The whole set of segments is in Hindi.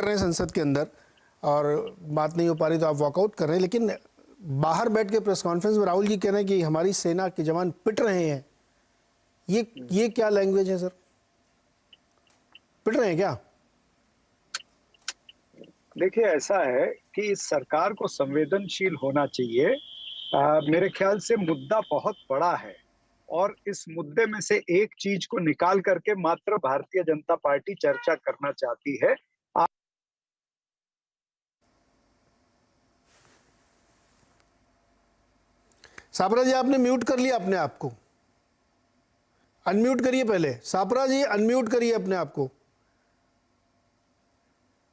कर रहे हैं संसद के अंदर और बात नहीं हो पा रही तो आप वॉकआउट कर रहे हैं, लेकिन बाहर बैठ के प्रेस कॉन्फ्रेंस में राहुल जी कह रहे हैं कि हमारी सेना के जवान पिट रहे हैं। ये क्या लैंग्वेज है सर? पिट रहे हैं क्या? देखिए, ऐसा है कि सरकार को संवेदनशील होना चाहिए। मेरे ख्याल से मुद्दा बहुत बड़ा है और इस मुद्दे में से एक चीज को निकाल करके मात्र भारतीय जनता पार्टी चर्चा करना चाहती है। सापरा जी, आपने म्यूट कर लिया अपने आप को, अनम्यूट करिए पहले। सापरा जी अनम्यूट करिए अपने आप को।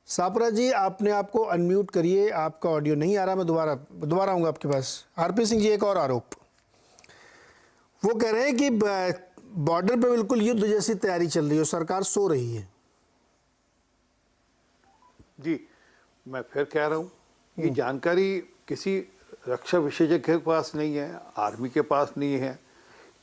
सापरा जी अपने आप को अनम्यूट करिए, आपका ऑडियो नहीं आ रहा। मैं दोबारा आऊंगा आपके पास। आरपी सिंह जी, एक और आरोप। वो कह रहे हैं कि बॉर्डर पे बिल्कुल युद्ध जैसी तैयारी चल रही है, सरकार सो रही है। जी, मैं फिर कह रहा हूँ, ये जानकारी किसी रक्षा विशेषज्ञ के पास नहीं है, आर्मी के पास नहीं है।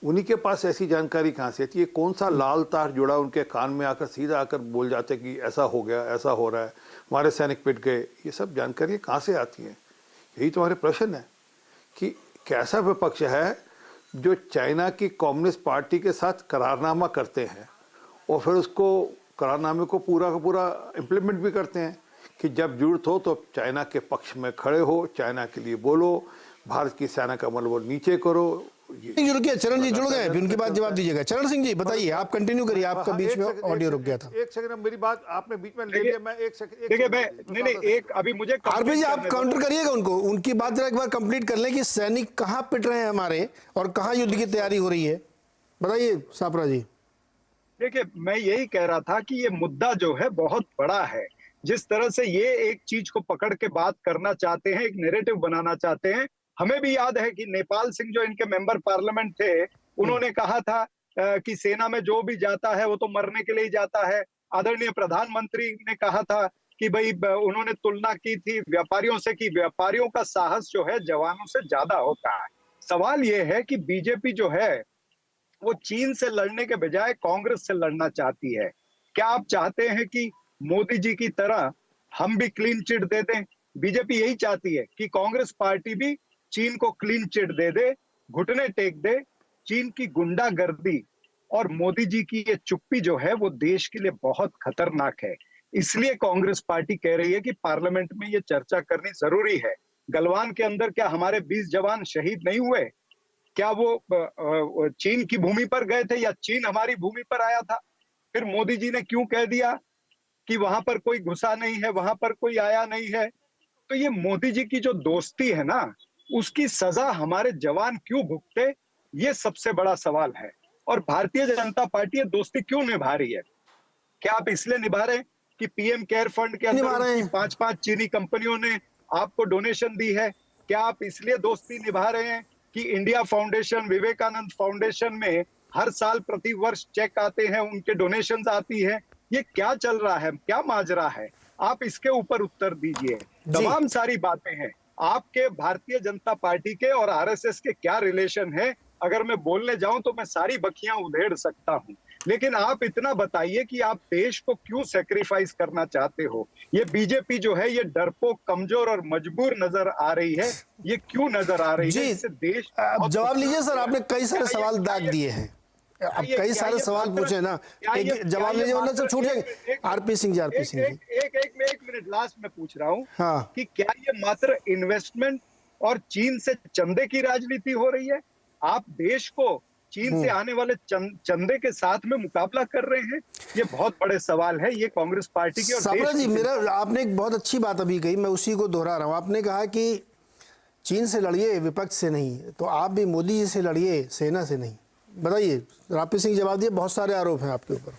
उन्हीं के पास ऐसी जानकारी कहाँ से आती है? कौन सा लाल तार जुड़ा उनके कान में आकर सीधा आकर बोल जाते कि ऐसा हो गया, ऐसा हो रहा है, हमारे सैनिक पिट गए? ये सब जानकारी कहाँ से आती है? यही तो हमारे प्रश्न है कि कैसा विपक्ष है जो चाइना की कम्युनिस्ट पार्टी के साथ करारनामा करते हैं और फिर उसको करारनामे को पूरा का पूरा इम्प्लीमेंट भी करते हैं कि जब जरूरत हो तो चाइना के पक्ष में खड़े हो, चाइना के लिए बोलो, भारत की सेना का मनोबल नीचे करो। रुकिए, चरण जी जुड़ गए, उनकी बात जवाब दीजिएगा। चरण सिंह जी बताइए, आप कंटिन्यू करिए, आपका बीच में ऑडियो रुक गया था। एक सेकंड, मेरी बात आपने बीच में ले लिया। मैं एक सेकंड, देखिए, मैं नहीं, एक अभी मुझे आरपी जी आप काउंटर करिएगा उनको, उनकी बात जरा एक बार कंप्लीट कर लें कि सैनिक कहां पिट रहे हैं हमारे और कहां युद्ध की तैयारी हो रही है। बताइए सापरा जी। देखिए, मैं यही कह रहा था कि ये मुद्दा जो है बहुत बड़ा है। जिस तरह से ये एक चीज को पकड़ के बात करना चाहते हैं, एक नैरेटिव बनाना चाहते हैं। हमें भी याद है कि नेपाल सिंह जो इनके मेंबर पार्लियामेंट थे, उन्होंने कहा था कि सेना में जो भी जाता है वो तो मरने के लिए ही जाता है। आदरणीय प्रधानमंत्री ने कहा था कि भाई, उन्होंने तुलना की थी व्यापारियों से कि व्यापारियों का साहस जो है जवानों से ज्यादा होता है। सवाल ये है कि बीजेपी जो है वो चीन से लड़ने के बजाय कांग्रेस से लड़ना चाहती है। क्या आप चाहते हैं कि मोदी जी की तरह हम भी क्लीन चिट दे दें? बीजेपी यही चाहती है कि कांग्रेस पार्टी भी चीन को क्लीन चिट दे दे, घुटने टेक दे। चीन की गुंडागर्दी और मोदी जी की ये चुप्पी जो है वो देश के लिए बहुत खतरनाक है। इसलिए कांग्रेस पार्टी कह रही है कि पार्लियामेंट में ये चर्चा करनी जरूरी है। गलवान के अंदर क्या हमारे 20 जवान शहीद नहीं हुए? क्या वो चीन की भूमि पर गए थे या चीन हमारी भूमि पर आया था? फिर मोदी जी ने क्यों कह दिया कि वहां पर कोई घुसा नहीं है, वहां पर कोई आया नहीं है? तो ये मोदी जी की जो दोस्ती है ना, उसकी सजा हमारे जवान क्यों भुगते? ये सबसे बड़ा सवाल है। और भारतीय जनता पार्टी ये दोस्ती क्यों निभा रही है? क्या आप इसलिए निभा रहे हैं कि पीएम केयर फंड के अंदर 5-5 चीनी कंपनियों ने आपको डोनेशन दी है? क्या आप इसलिए दोस्ती निभा रहे हैं कि इंडिया फाउंडेशन, विवेकानंद फाउंडेशन में हर साल प्रति वर्ष चेक आते हैं, उनके डोनेशंस आती है? ये क्या चल रहा है, क्या माजरा है? आप इसके ऊपर उत्तर दीजिए। तमाम सारी बातें हैं। आपके भारतीय जनता पार्टी के और आरएसएस के क्या रिलेशन है? अगर मैं बोलने जाऊं तो मैं सारी बखियां उधेड़ सकता हूं, लेकिन आप इतना बताइए कि आप देश को क्यों सैक्रिफाइस करना चाहते हो? ये बीजेपी जो है ये डरपोक, कमजोर और मजबूर नजर आ रही है। ये क्यों नजर आ रही है? इससे देश जवाब लीजिए सर, आपने कई सारे सवाल दाग दिए हैं, अब कई सारे सवाल पूछे ना, एक जवाब लीजिए वरना सब छूट जाएंगे। आरपी सिंह जी, आरपी सिंह जी, एक मिनट, लास्ट में पूछ रहा हूं हाँ, कि क्या ये मात्र इन्वेस्टमेंट और चीन से चंदे की राजनीति हो रही है? आप देश को चीन से आने वाले चंदे के साथ में मुकाबला कर रहे हैं? ये बहुत बड़े सवाल है, ये कांग्रेस पार्टी की और सापरा जी, मेरा आपने एक बहुत अच्छी बात अभी कही, मैं उसी को दोहरा रहा हूं। आपने कहा कि चीन से लड़िए, विपक्ष से नहीं। तो आप भी मोदी जी से लड़िए, सेना से नहीं। बताइए, आरपी सिंह जवाब दिए, बहुत सारे आरोप हैं आपके ऊपर।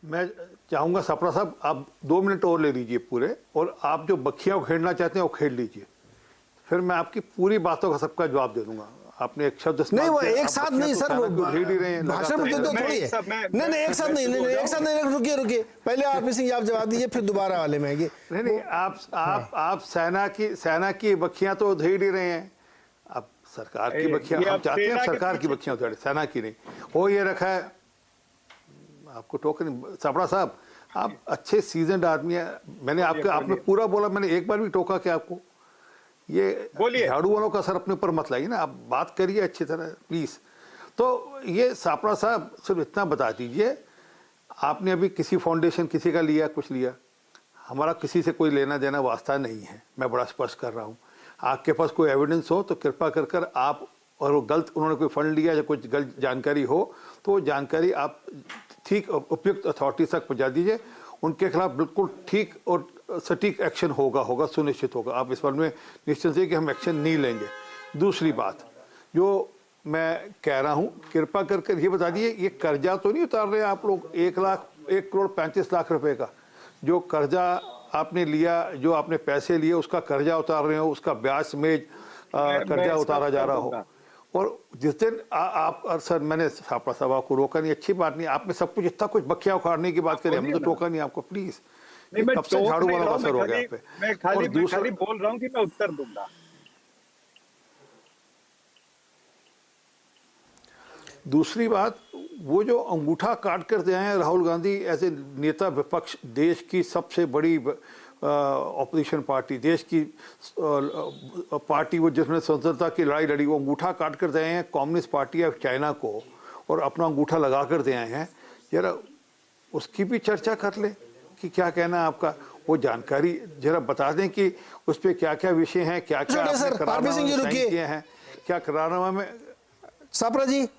मैं चाहूंगा सापरा साहब, आप 2 मिनट और ले लीजिए पूरे, और आप जो बखियां खेलना चाहते हैं वो खेल लीजिए, फिर मैं आपकी पूरी बातों का सबका जवाब दे दूंगा। आपने एक शब्द नहीं, वो एक साथ नहीं सर, वो भाषण में तो थोड़ी है। नहीं, एक साथ नहीं, रुकिए, पहले आरपी सिंह आप जवाब दीजिए, फिर दोबारा वाले में आएंगे। नहीं, आप सेना की बखियां तो उधेड़ ही रहे हैं। अब सरकार की बखियां हम चाहते हैं, सरकार की बखियां उधेड़, सेना की नहीं। हो ये रखा है आपको टोकन। सापड़ा साहब, आप अच्छे सीजनड आदमी है, मैंने आपने पूरा बोला, मैंने एक बार भी टोका कि आपको ये बोलिए। झाड़ू वालों का सर अपने ऊपर मत लाइए ना, आप बात करिए अच्छी तरह प्लीज। तो ये सापड़ा साहब सिर्फ इतना बता दीजिए, आपने अभी किसी फाउंडेशन किसी का लिया, कुछ लिया, हमारा किसी से कोई लेना देना वास्ता नहीं है, मैं बड़ा स्पष्ट कर रहा हूँ। आपके पास कोई एविडेंस हो तो कृपा कर कर आप, और वो गलत उन्होंने कोई फंड लिया या कुछ गलत जानकारी हो तो वो जानकारी आप ठीक उपयुक्त अथॉरिटी तक पहुँचा दीजिए, उनके खिलाफ बिल्कुल ठीक और सटीक एक्शन होगा सुनिश्चित होगा। आप इस बारे में निश्चित से कि हम एक्शन नहीं लेंगे। दूसरी बात जो मैं कह रहा हूँ, कृपा कर कर ये बता दीजिए, ये कर्जा तो नहीं उतार रहे आप लोग 1,35,00,000 रुपए का जो कर्जा आपने लिया, जो आपने पैसे लिए उसका कर्जा उतार रहे हो, उसका ब्याज समेत कर्जा उतारा जा रहा हो। और जिस दिन आप सर, मैंने सापड़ा साहब आपको रोका नहीं, अच्छी बात नहीं, आपने सब कुछ इतना कुछ बखिया उखाड़ने की बात करी, हमने तो टोका नहीं आपको, प्लीज। नहीं, मैं कब से झाड़ू वाला का असर हो गया आप पे? मैं खाली बोल रहा हूँ कि मैं उत्तर दूंगा। दूसरी बात, वो जो अंगूठा काट कर दे हैं राहुल गांधी एज ए नेता विपक्ष, देश की सबसे बड़ी ऑपोजिशन पार्टी, देश की पार्टी वो जिसने स्वतंत्रता की लड़ाई लड़ी, वो अंगूठा काट कर दे हैं कम्युनिस्ट पार्टी ऑफ चाइना को और अपना अंगूठा लगा कर दे आए हैं। जरा उसकी भी चर्चा कर ले कि क्या कहना है आपका, वो जानकारी जरा बता दें कि उस पर क्या क्या विषय हैं, क्या क्या सर, करारनामा में साइन किए हैं, क्या करारनामा में। सापड़ा जी